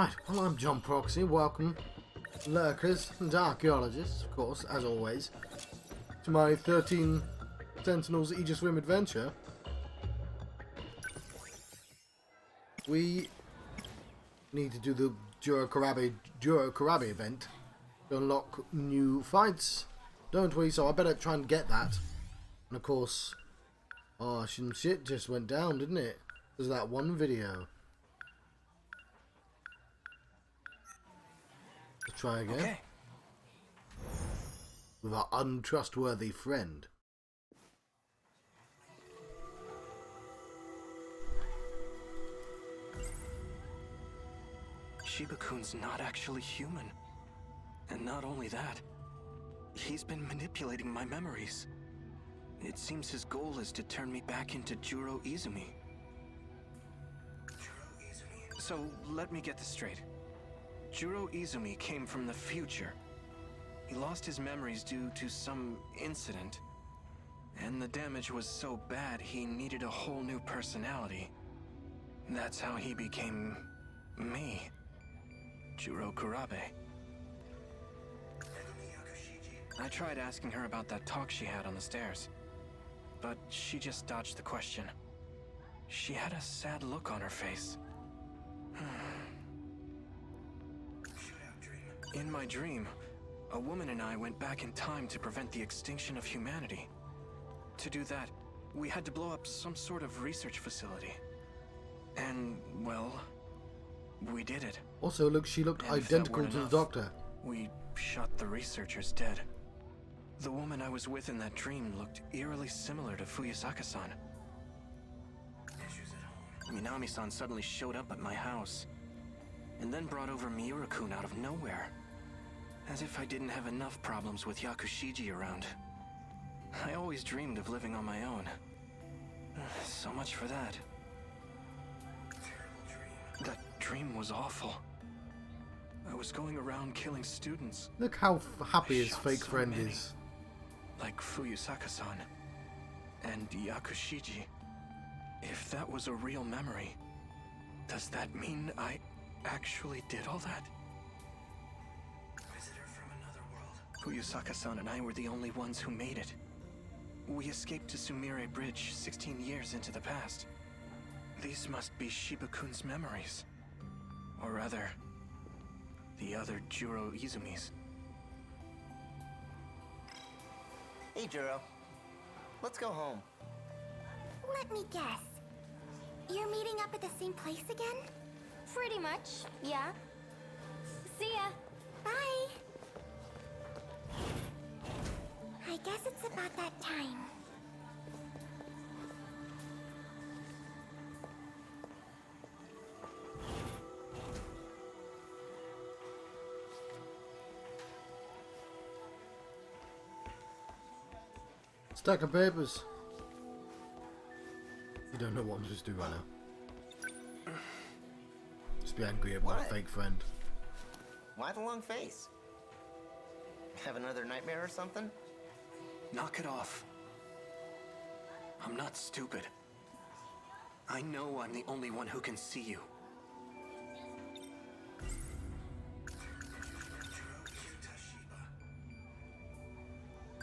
Right, well, I'm John Proxy. Welcome, lurkers and archaeologists, of course, as always, to my 13 Sentinels Aegis Rim adventure. We need to do the Juro Kurabe event to unlock new fights, don't we? So I better try and get that. And of course, oh, some shit just went down, didn't it? There's that one video. Let's try again. Okay. With our untrustworthy friend. Shiba-kun's not actually human. And not only that, he's been manipulating my memories. It seems his goal is to turn me back into Juro Izumi. So, let me get this straight. Juro Izumi came from the future. He lost his memories due to some incident. And the damage was so bad he needed a whole new personality. That's how he became me. Juro Kurabe. I tried asking her about that talk she had on the stairs, but she just dodged the question. She had a sad look on her face. In my dream, a woman and I went back in time to prevent the extinction of humanity. To do that, we had to blow up some sort of research facility. And, well, we did it. Also, look, she looked identical to the doctor. We shot the researchers dead. The woman I was with in that dream looked eerily similar to Fuyusaka-san. Minami-san suddenly showed up at my house, and then brought over Miura-kun out of nowhere. As if I didn't have enough problems with Yakushiji around. I always dreamed of living on my own. So much for that. That dream was awful. I was going around killing students. Look how happy his fake friend is. Like Fuyusaka-san and Yakushiji. If that was a real memory, does that mean I actually did all that? Visitor from another world. Fuyusaka-san and I were the only ones who made it. We escaped to Sumire Bridge 16 years into the past. These must be Shiba-kun's memories. Or rather, the other Juro Izumis. Hey, Juro. Let's go home. Let me guess. You're meeting up at the same place again? Pretty much, yeah. See ya. Bye. I guess it's about that time. Stack of papers. You don't know what I'm supposed to do right now. Just be angry at my What? fake friend. Why the long face? Have another nightmare or something? Knock it off. I'm not stupid. I know I'm the only one who can see you.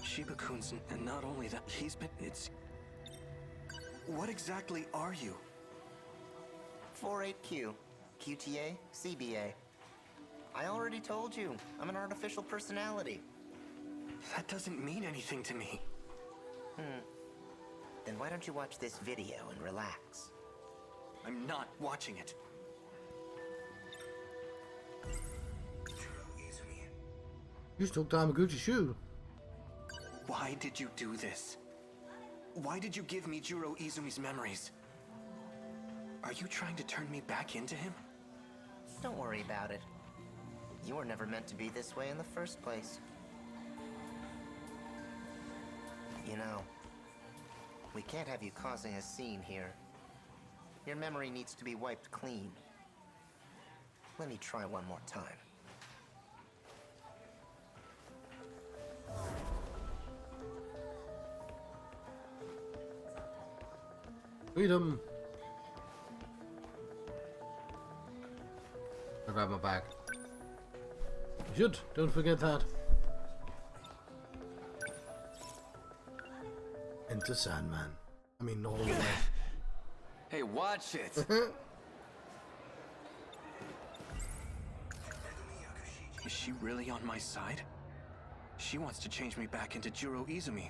Shiba-kun's, and not only that, What exactly are you? 48Q, QTA, CBA. I already told you, I'm an artificial personality. That doesn't mean anything to me. Then why don't you watch this video and relax? I'm not watching it. You stole Tamaguchi's shoe. Why did you do this? Why did you give me Juro Izumi's memories? Are you trying to turn me back into him? Don't worry about it. You were never meant to be this way in the first place. You know, we can't have you causing a scene here. Your memory needs to be wiped clean. Let me try one more time. Freedom. I grab my bag. You should. Don't forget that. Enter Sandman. I mean, all the way. Hey, watch it! Is she really on my side? She wants to change me back into Juro Izumi.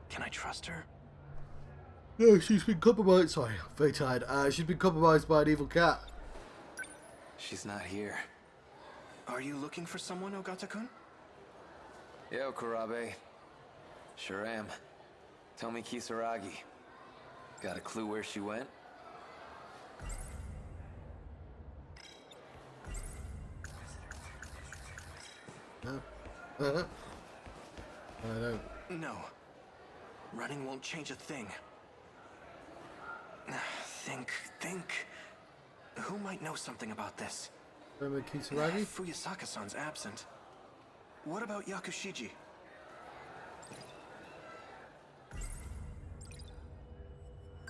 Can I trust her? No, she's been compromised. Sorry, I'm very tired. She's been compromised by an evil cat. She's not here. Are you looking for someone, Ogata-kun? Yo, Kurabe. Sure am. Tell me Kisaragi. Got a clue where she went? No. I don't. No. Running won't change a thing. Think. Who might know something about this? Remember Kisaragi? Fuyasaka-san's absent. What about Yakushiji?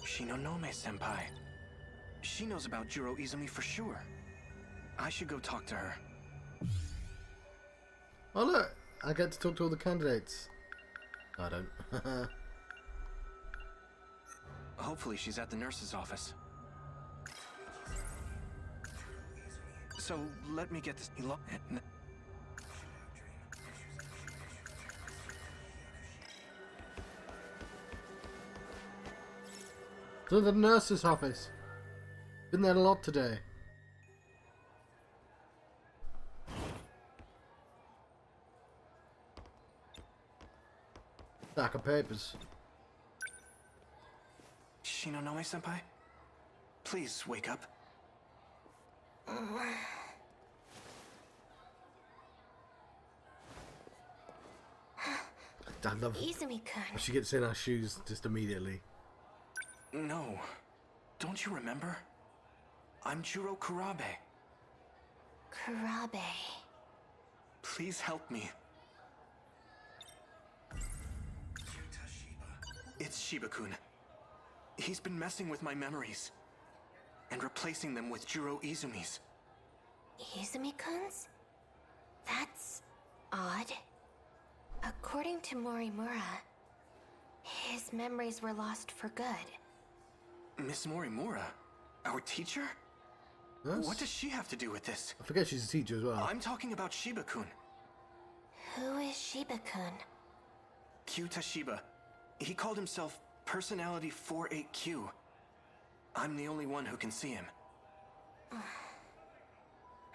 Shinonome-senpai. She knows about Juro Izumi for sure. I should go talk to her. Oh look, I get to talk to all the candidates. I don't. Hopefully she's at the nurse's office. So, let me get this... To the nurse's office. Been there a lot today. Stack of papers. Shinonome-senpai? Please, wake up. I love Izumi-kun. she gets in our shoes just immediately. No. Don't you remember? I'm Juro Kurabe. Kurabe. Please help me. It's Shiba-kun. He's been messing with my memories and replacing them with Juro Izumi's. Izumi-kun's? That's odd. According to Morimura, his memories were lost for good. Miss Morimura? Our teacher? Yes? What does she have to do with this? I forget she's a teacher as well. I'm talking about Shiba-kun. Who is Shiba-kun? Kyuta Shiba. He called himself Personality 48Q. I'm the only one who can see him.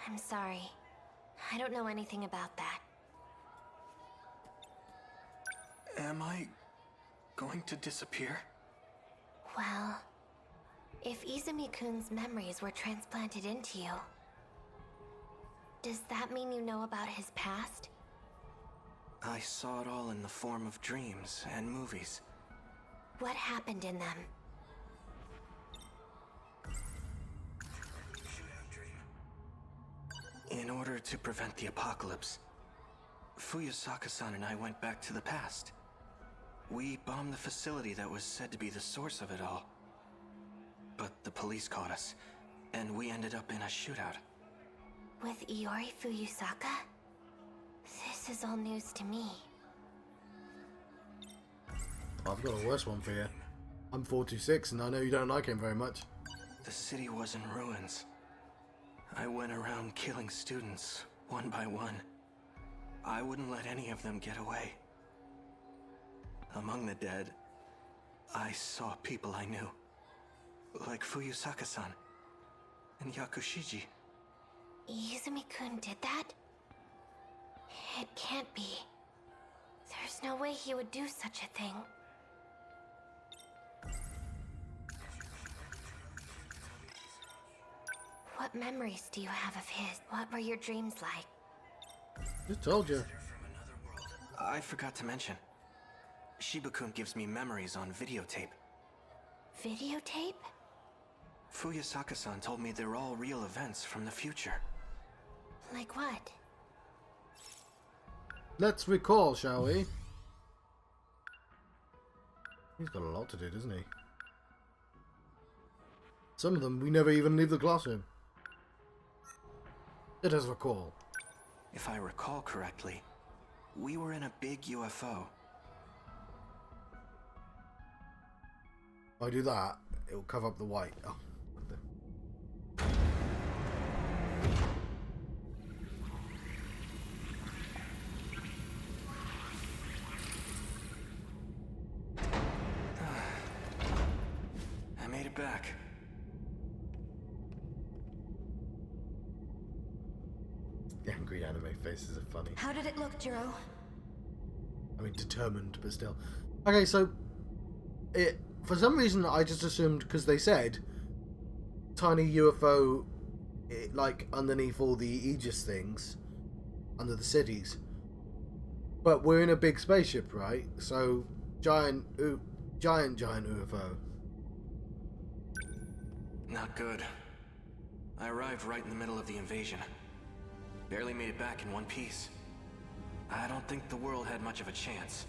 I'm sorry. I don't know anything about that. Am I going to disappear? Well, if Izumi-kun's memories were transplanted into you, does that mean you know about his past? I saw it all in the form of dreams and movies. What happened in them? In order to prevent the apocalypse, Fuyasaka-san and I went back to the past. We bombed the facility that was said to be the source of it all. But the police caught us, and we ended up in a shootout. With Iori Fuyasaka? This is all news to me. I've got a worse one for you. I'm 426 and I know you don't like him very much. The city was in ruins. I went around killing students, one by one. I wouldn't let any of them get away. Among the dead, I saw people I knew. Like Fuyasaka-san and Yakushiji. Izumi-kun did that? It can't be. There's no way he would do such a thing. What memories do you have of his? What were your dreams like? Just told you. I forgot to mention. Shiba-kun gives me memories on videotape. Videotape? Fuyasaka-san told me they're all real events from the future. Like what? Let's recall, shall we? He's got a lot to do, doesn't he? Some of them we never even leave the classroom. Let us recall. If I recall correctly, we were in a big UFO. If I do that, it will cover up the white. Oh. I made it back. The angry anime faces are funny. How did it look, Juro? I mean, determined, but still. Okay, so it for some reason I just assumed because they said tiny UFO, like underneath all the Aegis things, under the cities. But we're in a big spaceship, right? So giant UFO. Not good. I arrived right in the middle of the invasion. Barely made it back in one piece. I don't think the world had much of a chance.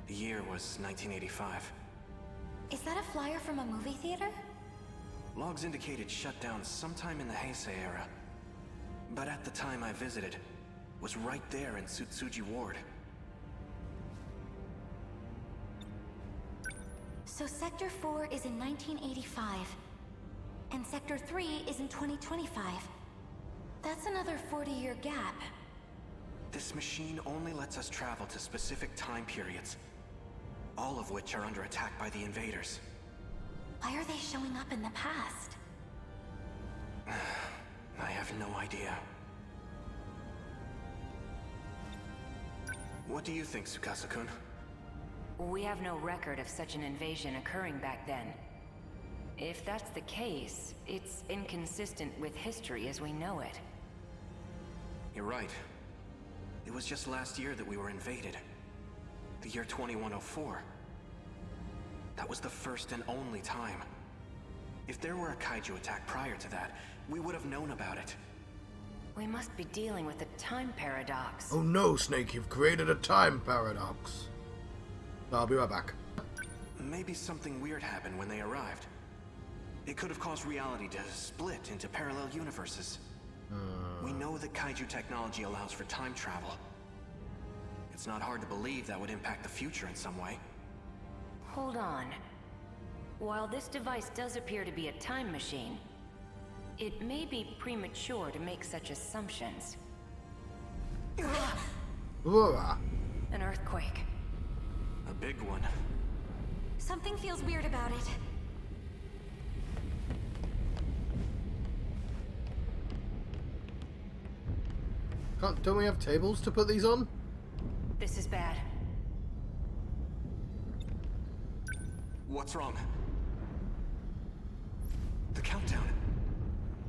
The year was 1985. Is that a flyer from a movie theater? Logs indicated shutdown sometime in the Heisei era. But at the time I visited, was right there in Tsutsuji Ward. So Sector 4 is in 1985, and Sector 3 is in 2025. That's another 40-year gap. This machine only lets us travel to specific time periods, all of which are under attack by the invaders. Why are they showing up in the past? I have no idea. What do you think, Tsukasa-kun? We have no record of such an invasion occurring back then. If that's the case, it's inconsistent with history as we know it. You're right. It was just last year that we were invaded. The year 2104. That was the first and only time. If there were a kaiju attack prior to that, we would have known about it. We must be dealing with a time paradox. Oh no, Snake, you've created a time paradox. I'll be right back. Maybe something weird happened when they arrived. It could have caused reality to split into parallel universes. We know that kaiju technology allows for time travel. It's not hard to believe that would impact the future in some way. Hold on. While this device does appear to be a time machine, it may be premature to make such assumptions. Ugh. An earthquake. A big one. Something feels weird about it. Don't we have tables to put these on? This is bad. What's wrong? The countdown.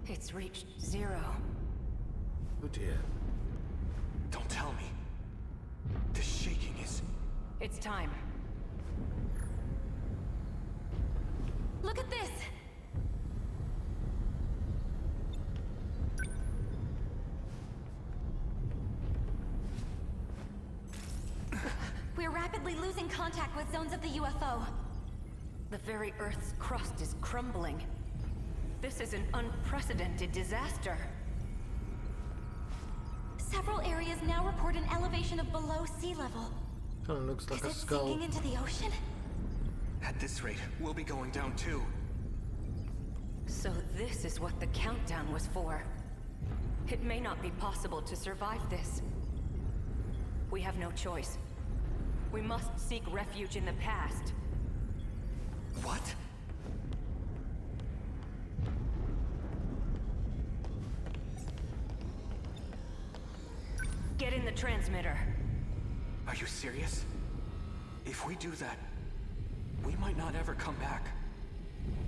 It's reached 0. Oh dear. Don't tell me. The shaking is... It's time. Look at this! We're rapidly losing contact with zones of the UFO. The very Earth's crust is crumbling. This is an unprecedented disaster. Several areas now report an elevation of below sea level. Kind of looks like Is a it skull. sinking into the ocean? At this rate, we'll be going down too. So this is what the countdown was for. It may not be possible to survive this. We have no choice. We must seek refuge in the past. What? Get in the transmitter. Are you serious? If we do that, we might not ever come back.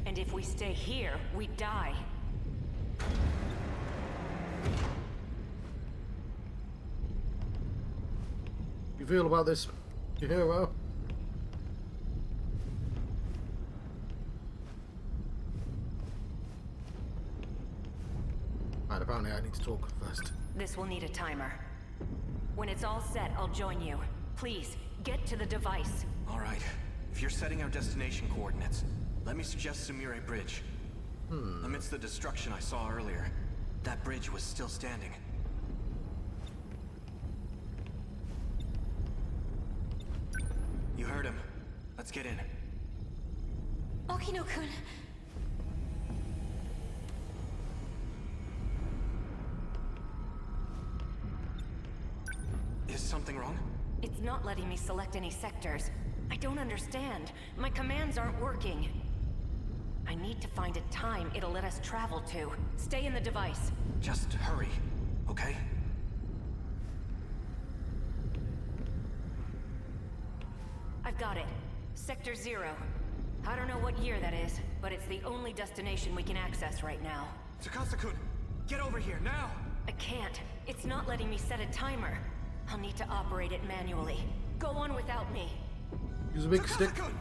And if we stay here, we die. You feel about this, Juro? Right, apparently I need to talk first. This will need a timer. When it's all set, I'll join you. Please, get to the device. All right. If you're setting our destination coordinates, let me suggest Sumire Bridge. Amidst the destruction I saw earlier, that bridge was still standing. You heard him. Let's get in. Okino-kun. Is something wrong? It's not letting me select any sectors. I don't understand. My commands aren't working. I need to find a time it'll let us travel to. Stay in the device. Just hurry, okay? I've got it. Sector 0. I don't know what year that is, but it's the only destination we can access right now. Tsukasa-kun, get over here, now! I can't. It's not letting me set a timer. I'll need to operate it manually. Go on without me. Use a big stick. Tsukasa-kun!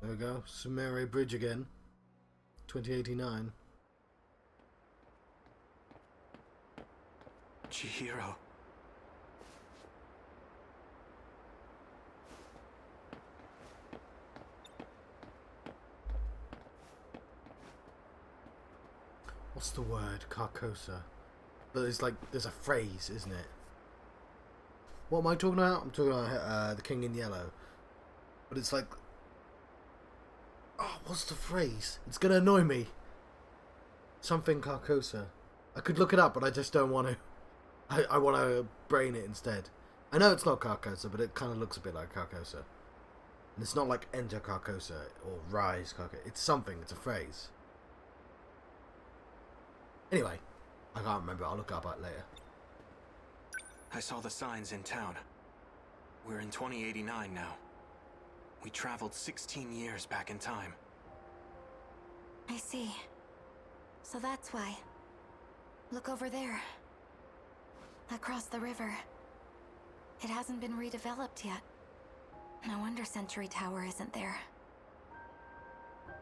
There we go. Sumere Bridge again. 2089. Chihiro. What's the word? Carcosa. But it's like, there's a phrase, isn't it? What am I talking about? I'm talking about the King in Yellow. But it's like... Oh, what's the phrase? It's gonna annoy me. Something Carcosa. I could look it up, but I just don't want to. I want to brain it instead. I know it's not Carcosa, but it kind of looks a bit like Carcosa. And it's not like Enter Carcosa or Rise Carcosa. It's something. It's a phrase. Anyway, I can't remember. I'll look up it later. I saw the signs in town. We're in 2089 now. We traveled 16 years back in time. I see. So that's why. Look over there. Across the river. It hasn't been redeveloped yet. No wonder Century Tower isn't there.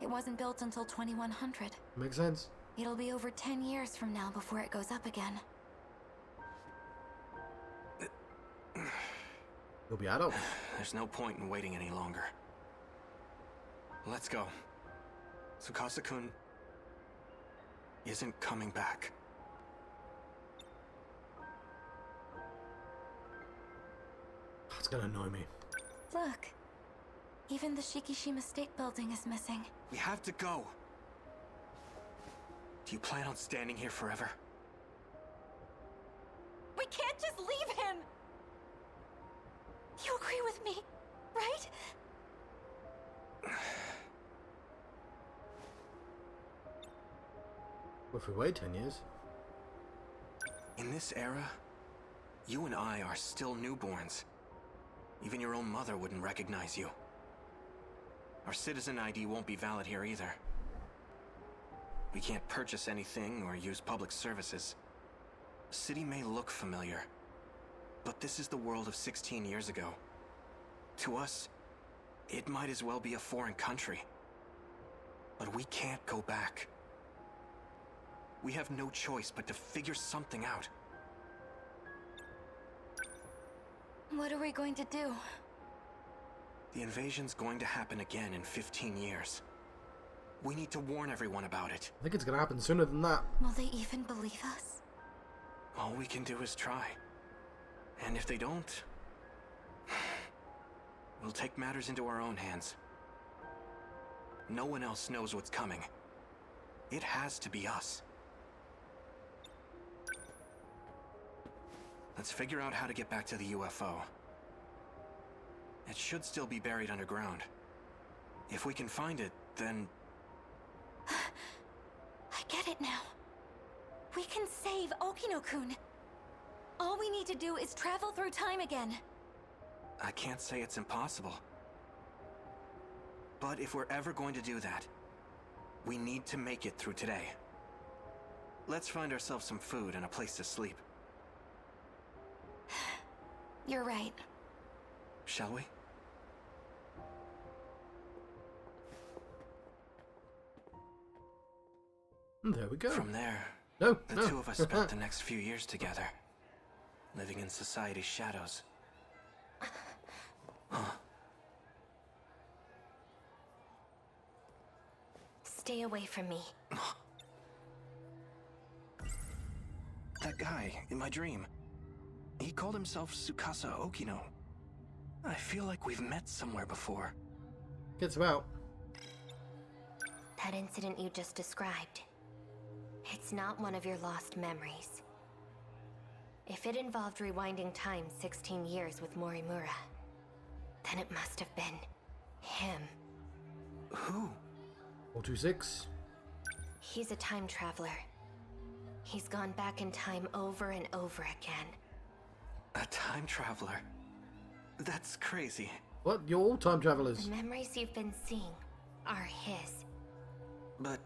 It wasn't built until 2100. Makes sense. It'll be over 10 years from now before it goes up again. You'll be adult. There's no point in waiting any longer. Let's go. Tsukasa-kun isn't coming back. It's gonna annoy me. Look. Even the Shikishima State Building is missing. We have to go. Do you plan on standing here forever? We can't just leave him! You agree with me, right? Well, if we wait 10 years. In this era, you and I are still newborns. Even your own mother wouldn't recognize you. Our citizen ID won't be valid here either. We can't purchase anything or use public services. The city may look familiar, but this is the world of 16 years ago. To us, it might as well be a foreign country. But we can't go back. We have no choice but to figure something out. What are we going to do? The invasion's going to happen again in 15 years. We need to warn everyone about it. I think it's gonna happen sooner than that. Will they even believe us? All we can do is try. And if they don't, we'll take matters into our own hands. No one else knows what's coming. It has to be us. Let's figure out how to get back to the UFO. It should still be buried underground. If we can find it, then... I get it now. We can save Okino-kun. All we need to do is travel through time again. I can't say it's impossible. But if we're ever going to do that, we need to make it through today. Let's find ourselves some food and a place to sleep. You're right. Shall we? And there we go. From there, No, the no. two of us spent the next few years together, living in society's shadows. Huh. stay away from me. That guy in my dream. He called himself Tsukasa Okino. I feel like we've met somewhere before. Gets about. That incident you just described. It's not one of your lost memories. If it involved rewinding time 16 years with Morimura, then it must have been him. Who? 426. He's a time traveler. He's gone back in time over and over again. A time traveler? That's crazy. What? You're all time travelers. The memories you've been seeing are his. But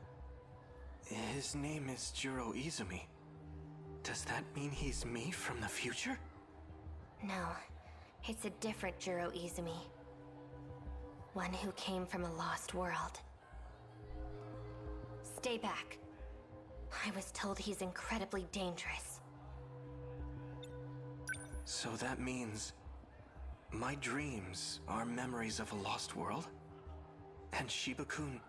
his name is Juro Izumi. Does that mean he's me from the future? No, it's a different Juro Izumi. One who came from a lost world. Stay back. I was told he's incredibly dangerous. So that means my dreams are memories of a lost world? And Shiba-kun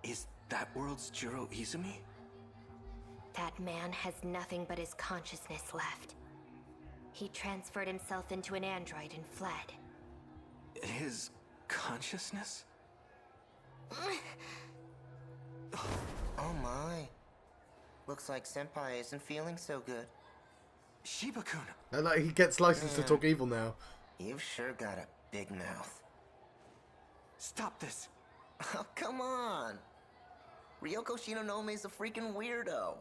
is that world's Juro Izumi? That man has nothing but his consciousness left. He transferred himself into an android and fled. His consciousness? Oh my. Looks like Senpai isn't feeling so good. Shiba-kun! And like, he gets licensed to talk evil now. You've sure got a big mouth. Stop this! Oh, come on! Ryoko Shinonome's a freaking weirdo.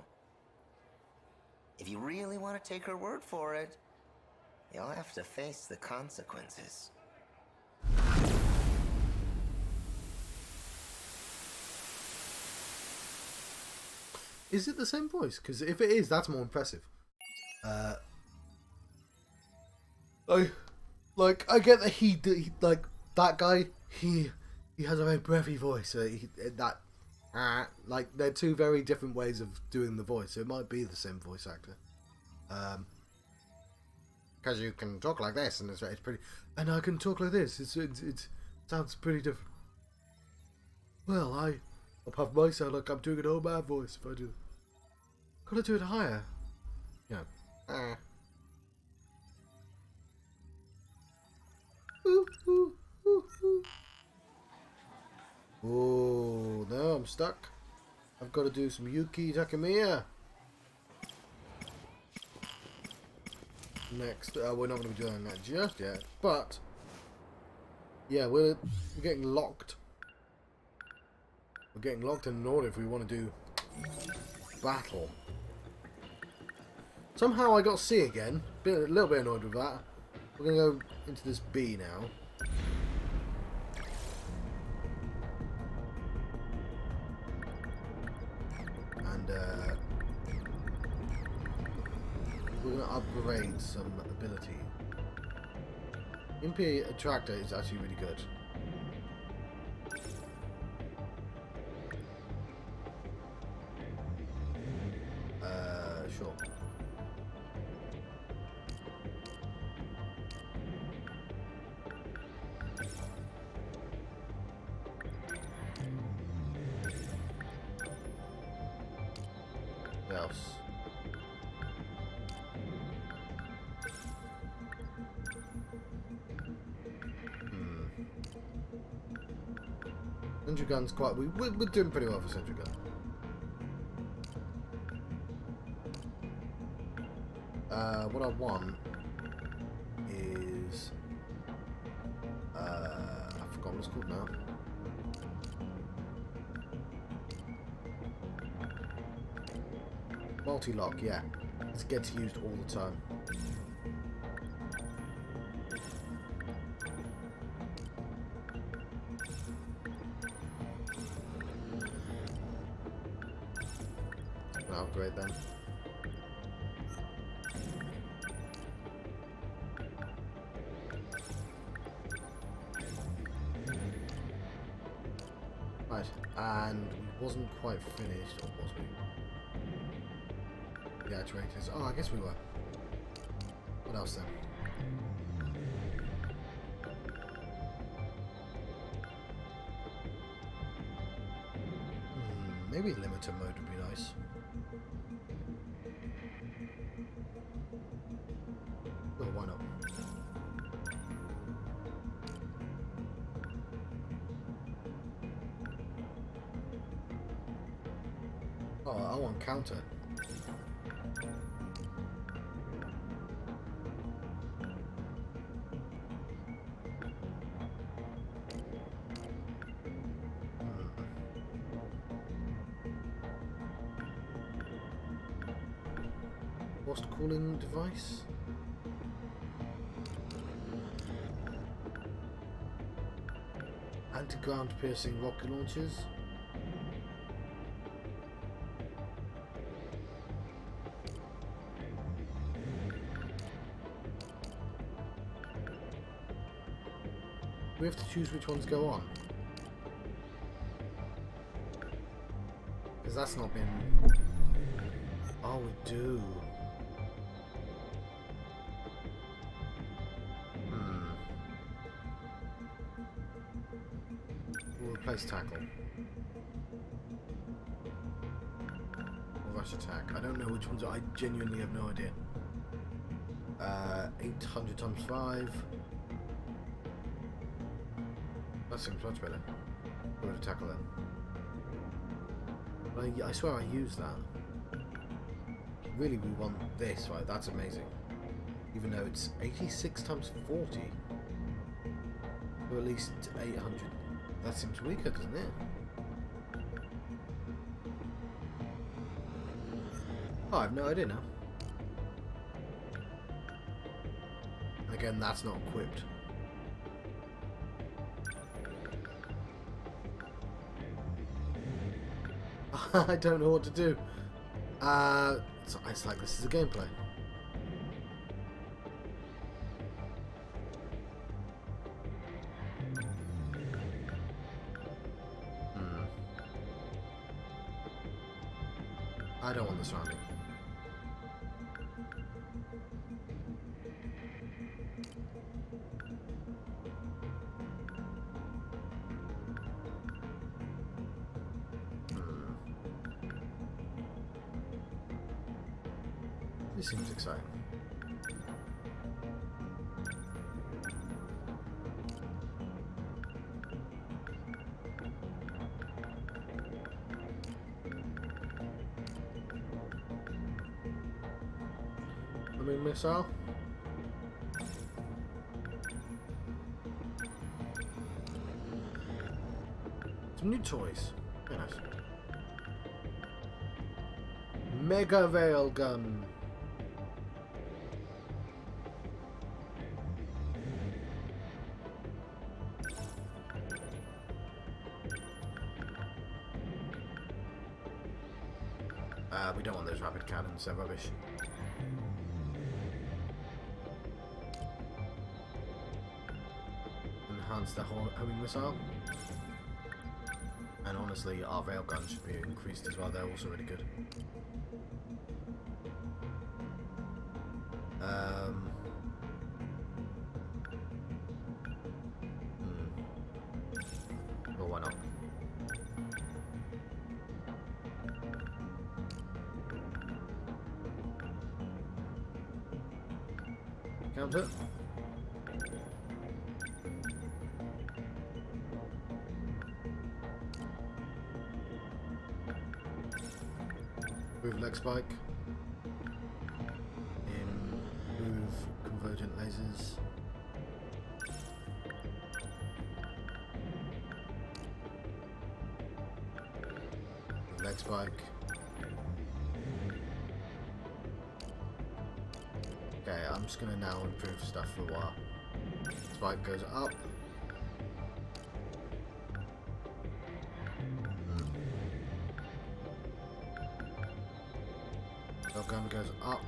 If you really want to take her word for it, you'll have to face the consequences. Is it the same voice? Because if it is, that's more impressive. I get that he like that guy. He has a very breathy voice. So like they're two very different ways of doing the voice. So it might be the same voice actor. Because you can talk like this, and it's pretty, and I can talk like this. It sounds pretty different. Well, I'll have my sound like I'm doing an old man voice if I do. Could I do it higher? Yeah. Ooh, ooh, ooh, ooh. Oh, no, I'm stuck. I've got to do some Yuki Takamiya. Next, we're not going to be doing that just yet, but yeah, we're getting locked. We're getting locked in an order if we want to do battle. Somehow I got C again. Been a little bit annoyed with that. We're going to go into this B now. And we're going to upgrade some ability. MP Attractor is actually really good. Sure. What else? Sentry Gun's quite... We're doing pretty well for Sentry Gun. What I want is... I forgot what it's called now. Multi-lock, yeah. It gets used all the time. I'll upgrade them. Right, and we wasn't quite finished, or was we? The actuators. Oh, I guess we were. What else then? Maybe limiter mode would be nice. Well, why not? Oh, I want counter. Lost cooling device? Anti-ground piercing rocket launchers? We have to choose which ones go on. Because that's not been... Oh, we do. We'll replace tackle. Or rush attack. I don't know which ones. I genuinely have no idea. 800 times 5. That seems much better. Go to tackle then. I swear I used that. Really, we want this, right? That's amazing. Even though it's 86 times 40. Or at least 800. That seems weaker, doesn't it? Oh, I have no idea now. And again, that's not equipped. I don't know what to do. It's like this is a gameplay. I don't want this surrounding. This seems exciting. Missile. Some new toys. Very nice. Mega Railgun. We don't want those rapid cannons, they're rubbish. Enhance the homing missile. And honestly, our railgun should be increased as well, they're also really good. Well, why not? Counter. Move leg spike. Move convergent lasers. Move leg spike. Okay, I'm just gonna now improve stuff for a while. Spike goes up. Gun goes up.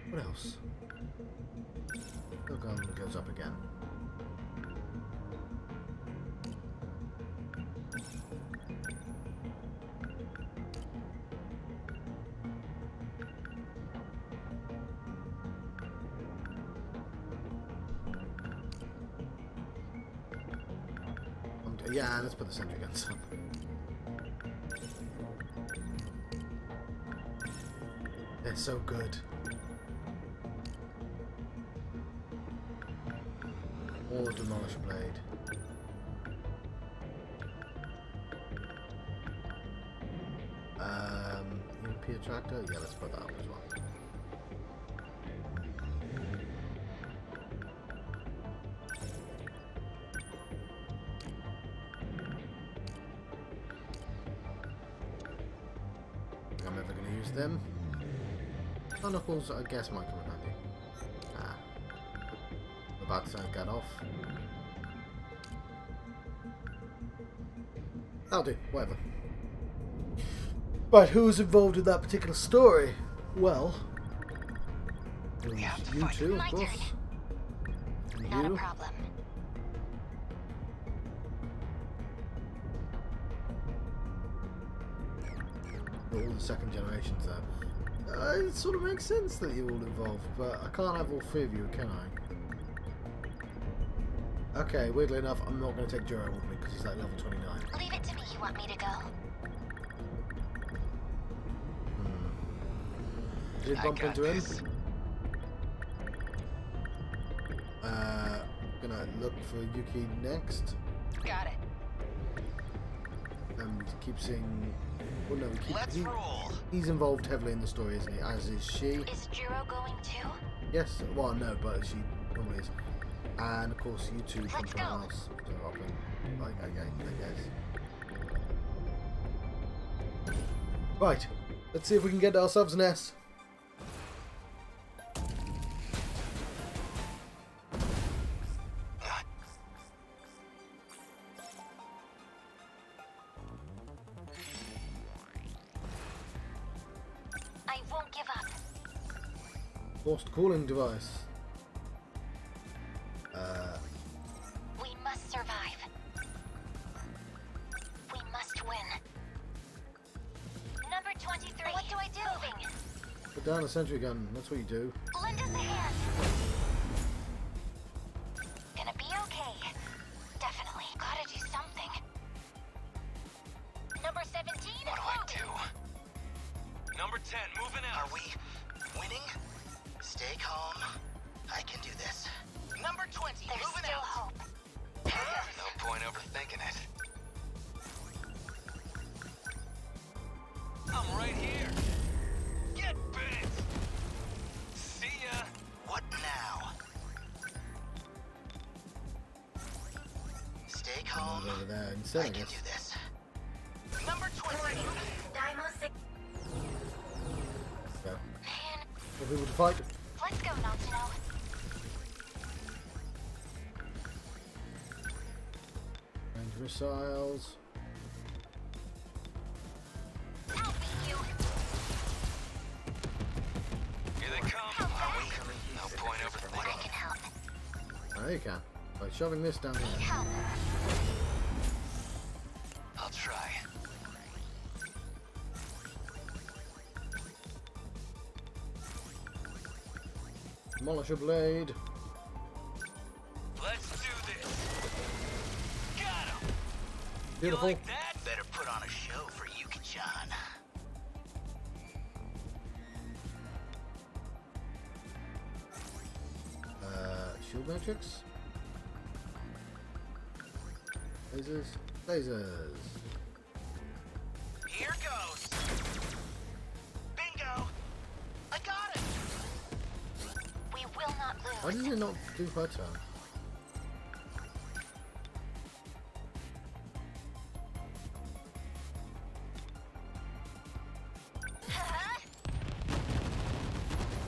What else? Gun goes up again. Yeah, let's put the sentry guns up. They're so good. Or demolish blade. EMP attractor? Yeah, let's put that up as well. I'm never going to use them. Barnacles, I guess, might come in handy. Ah. I'm about to get off. I'll do, whatever. Right, who's involved in that particular story? Well, it was you two, of course. And Not a you. problem. All the second generations there. It sort of makes sense that you're all involved, but I can't have all three of you, can I? Okay, weirdly enough, I'm not going to take Juro with me because he's like level 29. Leave it to me. You want me to go? Did you bump into him? Gonna look for Yuki next. Got it. And keep seeing. Well, no, Let's roll. he's involved heavily in the story, isn't he? As is she. Is Juro going too? Yes. Well, no, but she normally is. And of course, you two come Let's to the go. house. So I'll be like, okay, I guess. Right. Let's see if we can get ourselves an S. I won't give up. Forced cooling device. We must survive. We must win. Number 23. What do I do? Moving. Put down a sentry gun. That's what you do. Lend us a hand. Gonna be okay. Definitely. Gotta do something. Number 17. What do I do? Number 10, moving out. Are we winning? Stay calm. I can do this. Number 20, There's moving still out. hope. No point overthinking it. I'm right here. Get bit. See ya. What now? Stay calm. Over there instead, I I can guess. do this. Number 20. Go. Man, For people to fight. let's go, Natsuno. Range missiles. I'll beat you. Here they come. No point I overthinking. can help. There you can. By shoving this down here. Help. I'll try. Demolish a blade. Let's do this. Got him. Beautiful. You like that? Better put on a show for Yuki-chan. Shield matrix. Lasers. Lasers. Here goes. Bingo. I got it. We will not lose. Why does it not do her turn?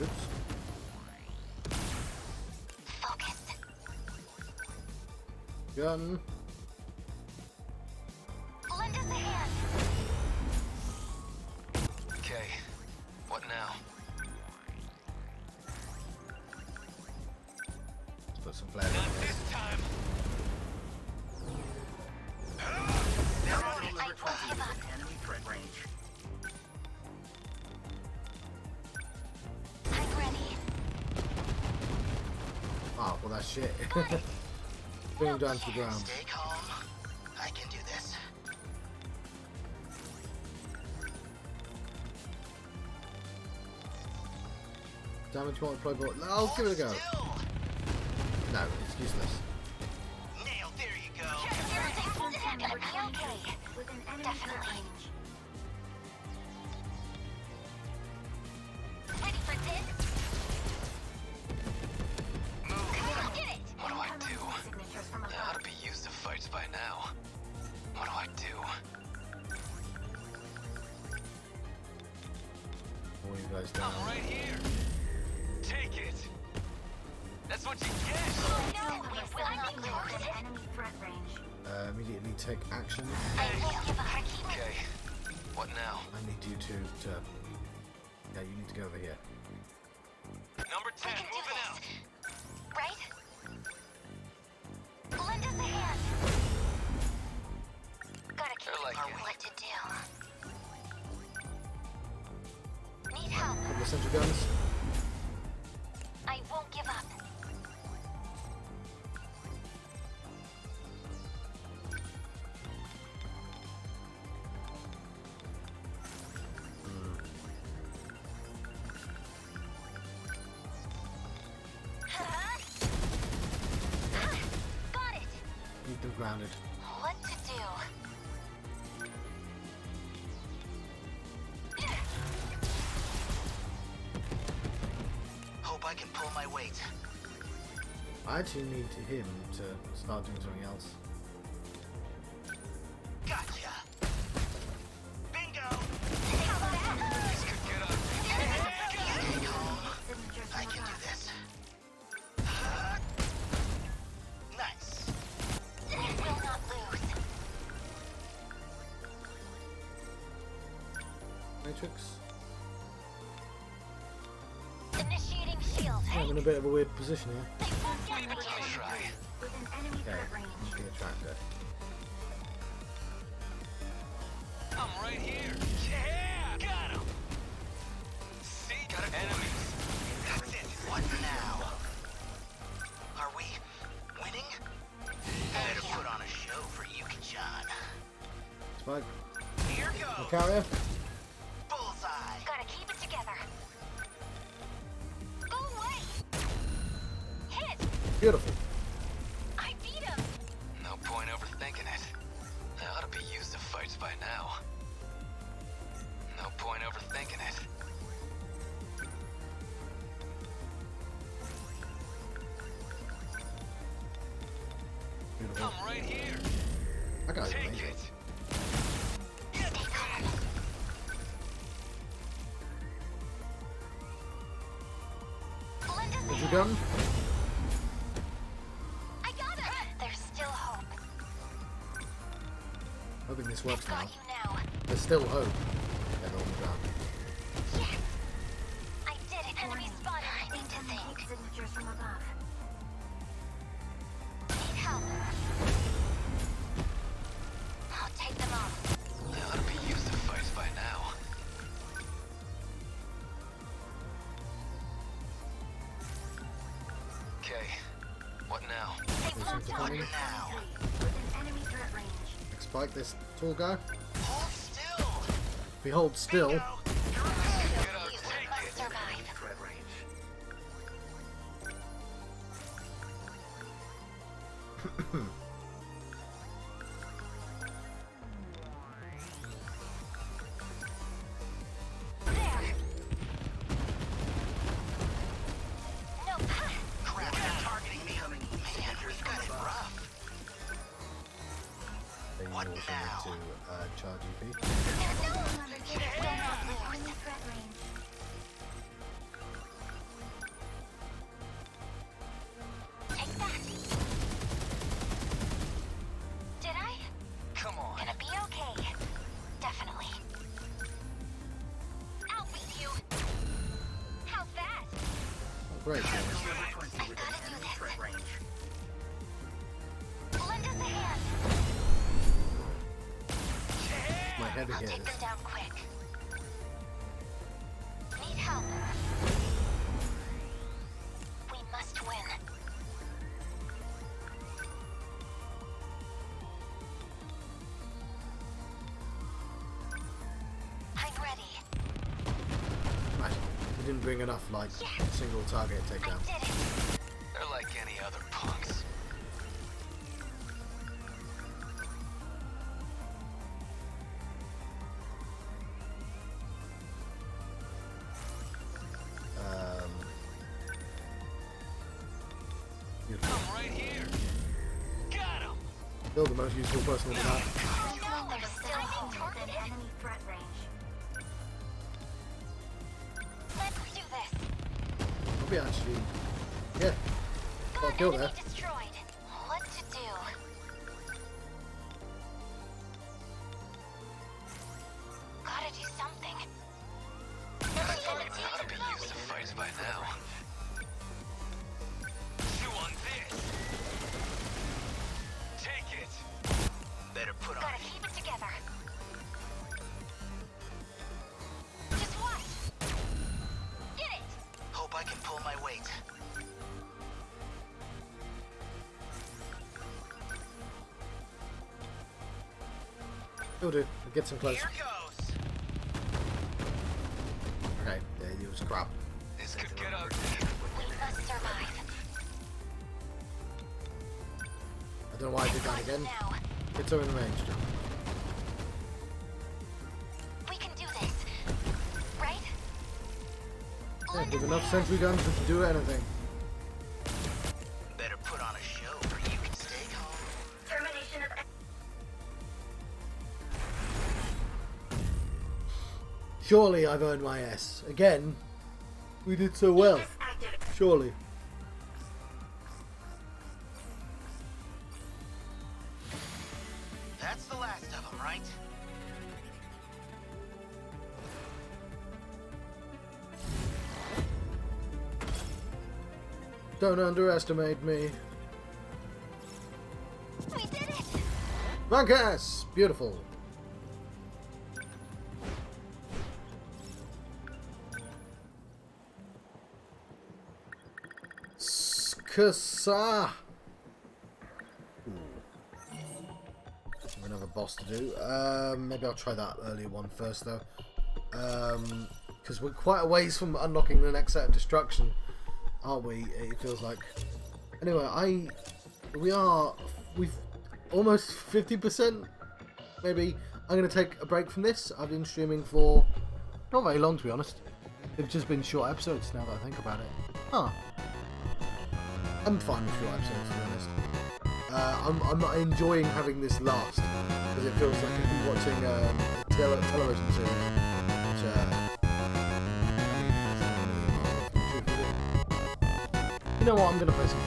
Oops. Focus. Gun. Lend us a hand. Okay. What now? Let's put some flares Not on this. this time. I won't give up. Enemy threat range. I'm ready. Oh, well that's shit. Bring him down to the ground. Stay calm. I can Damage multiplier ball. I'll give it a go. Still. No, it's useless. Nailed. There you go. Gonna be okay. Definitely. Ready for this? Move. Come on, get it! What do I do? They ought to be used to fights by now. What do I do? All you guys down. I'm right here. Take it. That's what you get. No, we will not lose. Enemy threat range. Immediately take action. I won't give up. Okay. What now? I need you to yeah, you need to go over here. Number 10, We can do moving this. out. Right? Lend us a hand. Gotta keep They're like our it. what to do. Need help. Couple of sentry guns. I won't give up. Got it. Keep them grounded. What to do? Hope I can pull my weight. I actually need him to start doing something else. Gotcha. Bingo. This could get ugly. I can do this. Nice. We will not lose. Matrix. Initiating shield. I'm in a bit of a weird position here. They won't get me. Let me try. Within enemy Okay, threat range. the attractor. I'm right here. Yeah, got him. See, got enemies. That's it. What now? Are we winning? Better put on a show for Yuki-chan. Spike. Here The goes. carrier. Bullseye. Gotta keep it together. Go away. Hit. Beautiful. I beat him. No point overthinking it. They ought to be used to fights by now. No point overthinking it. Beautiful. I'm right here. I got Take it. it. Get this. Lend us a Sentry hand. gun. I got it. There's still hope. Hoping this works now. Got you now. There's still hope. They're on the ground. Yes. I did it. Enemy spotted. I need to think. Signatures from above. Need help. I'll take them off. They ought to be used to fights by now. Okay. What now? They won't Something tell coming? me now. Within enemy threat range. Spike this tall guy. Hold still. If he holds still, Bingo. You Take must it. survive. Threat range. There. No. Crap, they're targeting me. Man, we've got it rough. then you What also now? need to charge EP. There's no one under here. Will not lose. Threat range. Take that. Did I? Come on. Gonna be okay. Definitely. I'll beat you. How's that? Oh, great. I gotta do this. Lend us a hand. My heavy I'll hitters. take them down quick. Need help. We must win. I'm ready. Right. We didn't bring enough, like, single target takedown. They're like any other punks. Beautiful. I'm right here. Got him. Still the most useful person on the map. There's still home within enemy threat range. Let's do this. Probably actually, yeah, got a kill there. Destroyed. What to do? Gotta do something. I ought to be used to fights by now. Chew on this. Take it. Better put on. Gotta keep it together. Just what? Get it! Hope I can pull my weight. It'll do. It gets him close. Here goes. Okay, yeah, he was crap. This could get ugly. We must survive. I don't know why I did that again. Now, It's her in range. we can do this. Right? Yeah, with enough sentry guns, we can do anything. Better put on a show or you can stay home. Termination of... Surely I've earned my S. Again, we did so well. Surely. That's the last of them, right? Don't underestimate me. We did it! Rank S! Beautiful. Skasa! Another boss to do. Maybe I'll try that earlier one first though. Because we're quite a ways from unlocking the next set of destruction, aren't we? It feels like. Anyway, we've almost 50%. Maybe I'm going to take a break from this. I've been streaming for not very long, to be honest. They've just been short episodes now that I think about it. Huh. I'm fine with short episodes, to be honest. I'm not enjoying having this last because it feels like I'm watching a television series. Which, you know what? I'm going to play some